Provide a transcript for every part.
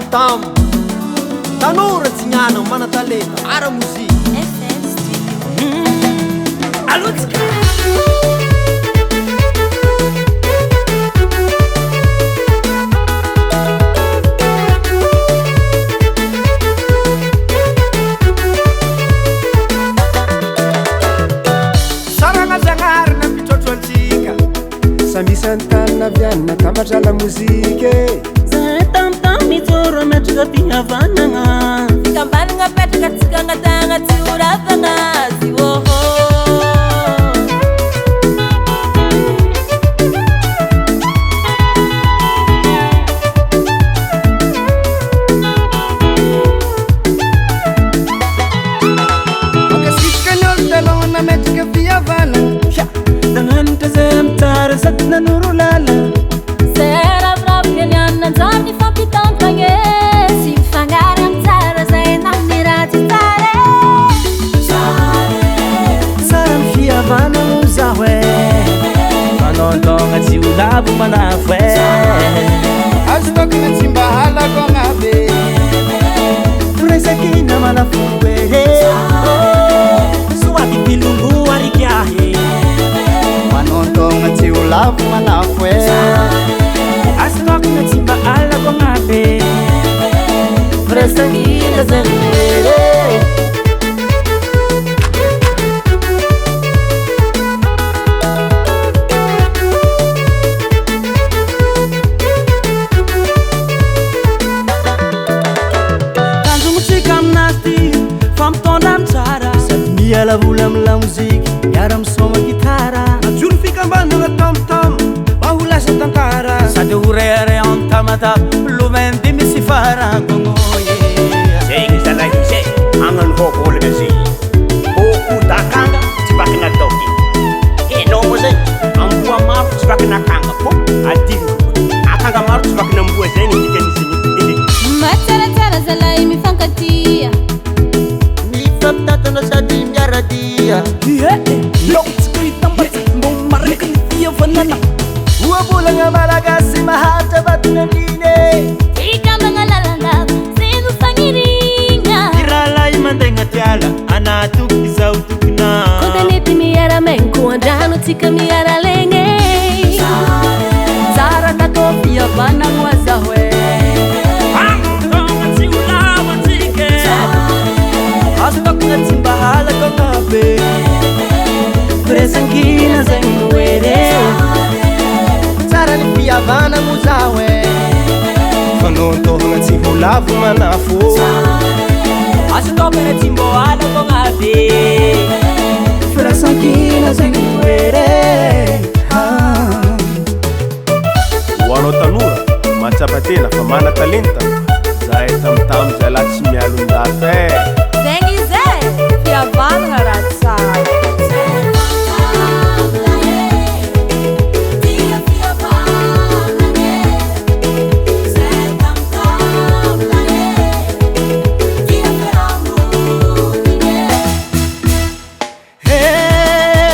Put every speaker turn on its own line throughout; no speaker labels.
tam tanora tsignana mana-talenta ara mozika
FM Studio.
alotsika
saranazagnarina mpitrotroantsika samisantanina avianina tambatrala mozika
zahay tamtam mitsoro metraka fihavanagna
Fikambanana petraka tsika agnatagna tsy horavagna azy oho
makasitrika ny olo talogna metraka fihavanagna
dananitra zay amitsara sady nanoro lala
Zay ravoravo ny ananjany fampitantagna sy mifangary amitsara zay namny ratsy tsara
tsara ny fihavanagno zaho e manondogna tsy ho lavo manafo e
azo tokony tsy mba halako agnabe
resakina malafo e soaky pilongo arikiahe
manondogna tsy ho lavo manafo e
asinokina tsy mba alako agnabe resakina zagny miala vola amila mozika miara misoma gitara
ajono fikambanana tamtam mba ho lasa tantara
sady horere antamata lovendi misy faragonoye
zegny zalahy zay agnano hôkolagna zay ôda akanga tsy vaky nataoky enao moa zay amboa maro tsy vaky nakanga fô adigno akanga maro tsy vaky namboa zay ny dikanisiny
Matsaratsara zalahy mifankatia
mifampitatana sady miaradia
lotsika hitambatsy mbo maraiky ny fihavanana
oavolagna malagasy mahatra vatinandine
Fikambanana lalandava zay mifanirigna
iralahy mantegna tiala anatoky zao tokona
Kontanety miara-maigny andrano tsika miara-legny Tsara tato fihavanagno azaho e
anondogna tsy ho lavo antsika azotokona tsy mba halako agnabe resangina zegny noere
tsara ny fihavanagno zaho e fanondogna tsy ho lavo manafo
azotokona tsy mbo halako agnabe resangina zegny noere
ho anao tanora mahatsapa-tena fa mana talenta zahay tamtam zay lahy tsy mialon-dafy e
Zegny zay fihavanagna raha tsara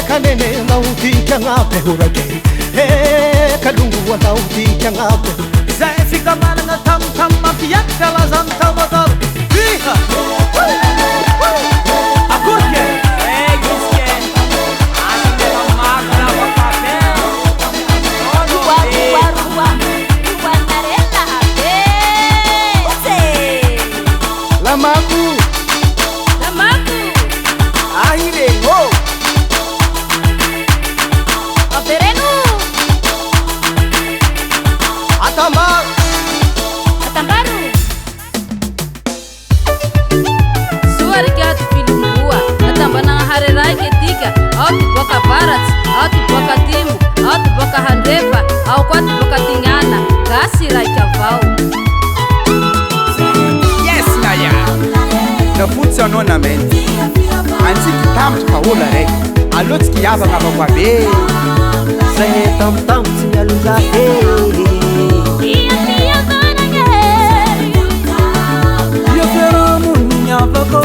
kanene naudika agnabe horake kalongo anaudika agnabe
zay fikambanana tamtam mampiakitra lazany tamataro iha akorike iske
lamaku ahirengo atambar
Atambaru Suariki atu filungua Atambananga harerai ketika Atu boka barat Atu boka timu Atu boka handrefa Au kwatu boka tingana Gasi raika vau
yes naya nafutsi anao nameny antsika tambatra fa olo raiky alotsika hiavagna avako abe
zahay tamtam tsy mialon-zafe
Fihavanagna
ia fiarahamoniny miavako